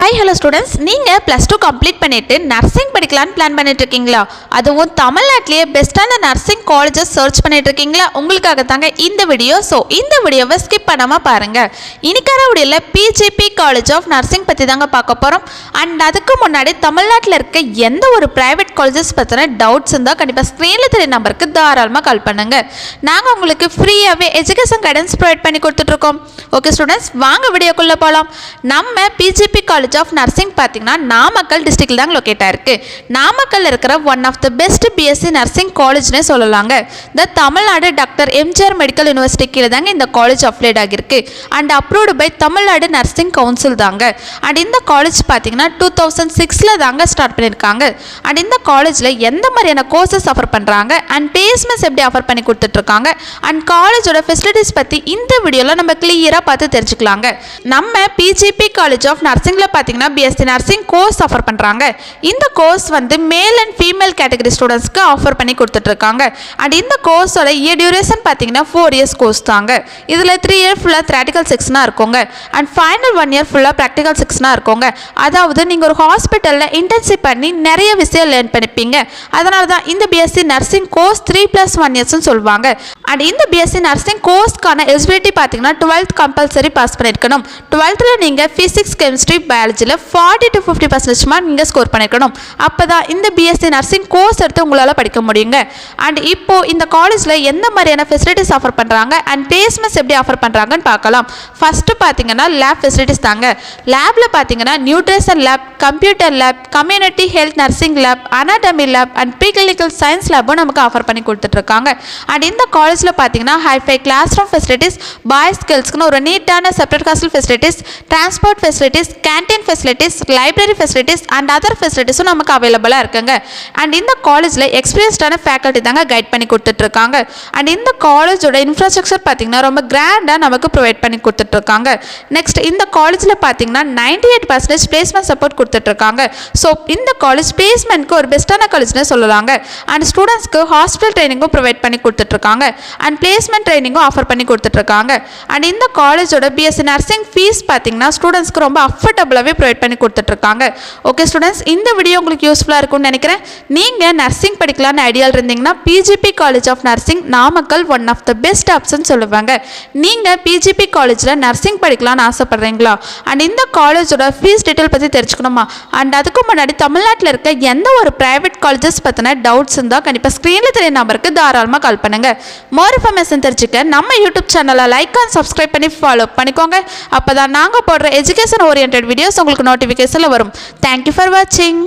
Hi hello students, நீங்கள் +2 complete பண்ணிவிட்டு nursing படிக்கலான்னு plan பண்ணிட்டு இருக்கீங்களா? அதுவும் தமிழ்நாட்டிலேயே பெஸ்ட்டான நர்சிங் காலேஜஸ் சர்ச் பண்ணிட்டு இருக்கீங்களா? உங்களுக்காக தாங்க இந்த வீடியோ. ஸோ இந்த வீடியோவை ஸ்கிப் பண்ணாமல் பாருங்கள். இன்னைக்கான வீடியோவில் பிஜிபி காலேஜ் ஆஃப் நர்சிங் பற்றி தாங்க பார்க்க போகிறோம். அண்ட் அதுக்கு முன்னாடி தமிழ்நாட்டில் இருக்க எந்த ஒரு ப்ரைவேட் காலேஜஸ் பற்றின டவுட்ஸ் இருந்தால் கண்டிப்பாக ஸ்க்ரீனில் தெரிய நம்பருக்கு தாராளமாக கால் பண்ணுங்கள். நாங்கள் உங்களுக்கு ஃப்ரீயாகவே எஜுகேஷன் கைடன்ஸ் ப்ரொவைட் பண்ணி கொடுத்துட்ருக்கோம். ஓகே ஸ்டூடெண்ட்ஸ், வாங்க வீடியோக்குள்ளே போகலாம். நம்ம பிஜிபி காலேஜ் ஆஃப் நர்சிங் பார்த்தீங்கன்னா நாமக்கல் டிஸ்ட்ரிக்டில் தாங்க லொக்கேட் ஆயிருக்கு. நாமக்கல்ல இருக்கிற one of the best BSc nursing காலேஜ்னே சொல்லலாங்க. இந்த Tamil Nadu doctor MGR medical university கீழே தாங்க இந்த காலேஜ் அப்ளைட் ஆகிருக்கு. And approved by Tamil Nadu nursing council தாங்க. அண்ட் இந்த காலேஜ் பார்த்தீங்கன்னா 2006 தாங்க ஸ்டார்ட் பண்ணியிருக்காங்க. அண்ட் இந்த காலேஜில் எந்த மாதிரியான கோர்சஸ் ஆஃபர் பண்ணுறாங்க அண்ட் பிளேஸ்மெண்ட்ஸ் எப்படி ஆஃபர் பண்ணி கொடுத்துட்ருக்காங்க அண்ட் காலேஜோட ஃபெசிலிட்டிஸ் பற்றி இந்த வீடியோவில் நம்ம கிளியராக பார்த்து தெரிஞ்சுக்கலாங்க. நம்ம பிஜிபி காலேஜ் ஆஃப் நர்சிங்கில் பார்த்தீங்கன்னா பிஎஸ்சி நர்சிங் கோர்ஸ் ஆஃபர் பண்ணுறாங்க. இந்த கோர்ஸ் வந்து மேல் அண்ட் ஃபீமேல் கேட்டகரி ஸ்டூடெண்ட்ஸ்க்கு ஆஃபர் பண்ணி கொடுத்துட்ருக்காங்க. அண்ட் இந்த கோர்ஸோட இயர் டியூரேஷன் பார்த்தீங்கன்னா 4 இயர்ஸ் கோர்ஸ் தாங்க. இதில் 3 இயர் ஃபுல்லாக ப்ராக்டிக்கல் செக்ஷனாக இருக்குங்க. அண்ட் ஃபைனல் 1 இயர் ஃபுல்லாக ப்ராக்டிக்கல் செக்ஷனாக இருக்குங்க. அதாவது நீங்கள் ஒரு ஹாஸ்பிட்டலில் இன்டர்ன்ஷிப் பண்ணி நிறைய விஷயம் லேர்ன் பண்ணிப்பீங்க. அதனால தான் இந்த பிஎஸ்சி நர்சிங் கோர்ஸ் 3+1 இயர்ஸ்னு சொல்லுவாங்க. அண்ட் இந்த பிஎஸ்சி நர்சிங் கோர்ஸ்க்கான எலிஜிபிலிட்டி பார்த்தீங்கன்னா 12th கம்பல்சரி பாஸ் பண்ணியிருக்கணும். 12th நீங்கள் ஃபிசிக்ஸ் கெமிஸ்ட்ரி பயாலஜியில் 40 to 50% மார்க் நீங்கள் ஸ்கோர் பண்ணியிருக்கணும். அப்போ தான் இந்த பிஎஸ்சி நர்சிங் கோர்ஸ் எடுத்து உங்களால் படிக்க முடியுங்க. அண்ட் இப்போது இந்த காலேஜில் எந்த மாதிரியான ஃபெசிலிட்டிஸ் ஆஃபர் பண்ணுறாங்க அண்ட் பிளேஸ்மெண்ட்ஸ் எப்படி ஆஃபர் பண்ணுறாங்கன்னு பார்க்கலாம். ஃபஸ்ட்டு பார்த்தீங்கன்னா லேப் ஃபெசிலிட்டிஸ் தாங்க. லேபில் பார்த்தீங்கன்னா nutrition lab, computer lab, community health nursing lab, anatomy lab and pre clinical science லேபும் நமக்கு ஆஃபர் பண்ணி கொடுத்துட்ருக்காங்க. அண்ட் இந்த காலேஜில் பார்த்தீங்கன்னா hi fi class room facilities, boys கேர்ள்ஸ்க்குன்னு ஒரு நீட்டான separate hostel facilities, transport facilities, canteen facilities, library facilities and other ஃபெசிலிட்டிஸும் நமக்கு அவைலபிளாக இருக்குங்க. அண்ட் இந்த காலேஜில் எக்ஸ்பீரியன்ஸ்டான ஃபேக்கல்ட்டி தாங்க கைட் பண்ணி கொடுத்துட்ருக்காங்க. அண்ட் இந்த காலேஜோட இன்ஃப்ராஸ்ட்ரக்சர் பார்த்தீங்கன்னா ரொம்ப கிராண்டாக நமக்கு ப்ரொவைட் பண்ணி கொடுத்துட்ருக்காங்க. நெக்ஸ்ட் இந்த காலேஜில் பார்த்தீங்கன்னா 98% பிளேஸ்மெண்ட் சப்போர்ட் கொடுத்துட்ருக்காங்க. ஸோ இந்த காலேஜ் பிளேஸ்மெண்ட்க்கு ஒரு பெஸ்ட்டான காலேஜ்னு சொல்லலாங்க. அண்ட் ஸ்டூடெண்ட்ஸ்க்கு ஹாஸ்பிட்டல் ட்ரைனிங்கும் ப்ரொவைட் பண்ணி கொடுத்துட்ருக்காங்க. அண்ட் பிளேஸ்மெண்ட் ட்ரைனிங்கும் ஆஃபர் பண்ணி கொடுத்துட்ருக்காங்க. அண்ட் இந்த காலேஜோட பிஎஸ்சி நர்சிங் ஃபீஸ் பார்த்தீங்கன்னா ஸ்டூடெண்ட்ஸ்க்கு ரொம்ப அஃபோர்டபுளாகவே ப்ரொவைட் பண்ணி கொடுத்துட்ருக்காங்க. ஓகே ஸ்டூடெண்ட்ஸ், இந்த வீடியோ உங்களுக்கு யூஸ்ஃபுல்லாக இருக்கும்னு நினைக்கிறேன். நீங்கள் நர்சிங் படிக்கலான்னு ஐடியாவில் இருந்தீங்கன்னா PGP college of nursing Namakkal one of the best option சொல்லுவாங்க. நீங்கள் பிஜிபி காலேஜில் நர்சிங் படிக்கலான்னு ஆசைப்பட்றீங்களா? அண்ட் இந்த காலேஜோட ஃபீஸ் டீட்டெயில் பற்றி தெரிஞ்சுக்கணுமா? அண்ட் அதுக்கு முன்னாடி தமிழ்நாட்டில் இருக்க எந்த ஒரு ப்ரைவேட் காலேஜஸ் பற்றின டவுட்ஸ் இருந்தால் கண்டிப்பாக ஸ்க்ரீனில் தெரிய நம்பருக்கு தாராளமாக கால் பண்ணுங்கள். மோர் இன்ஃபர்மேஷன் தெரிஞ்சுக்க நம்ம யூடியூப் சேனலை லைக் அண்ட் சப்ஸ்கிரைப் பண்ணி ஃபாலோ பண்ணிக்கோங்க. அப்போ தான் நாங்கள் போடுற எஜுகேஷன் ஓரியன்ட் வீடியோஸ் உங்களுக்கு நோட்டிஃபிகேஷனில் வரும். தேங்க்யூ ஃபார் வாட்சிங்.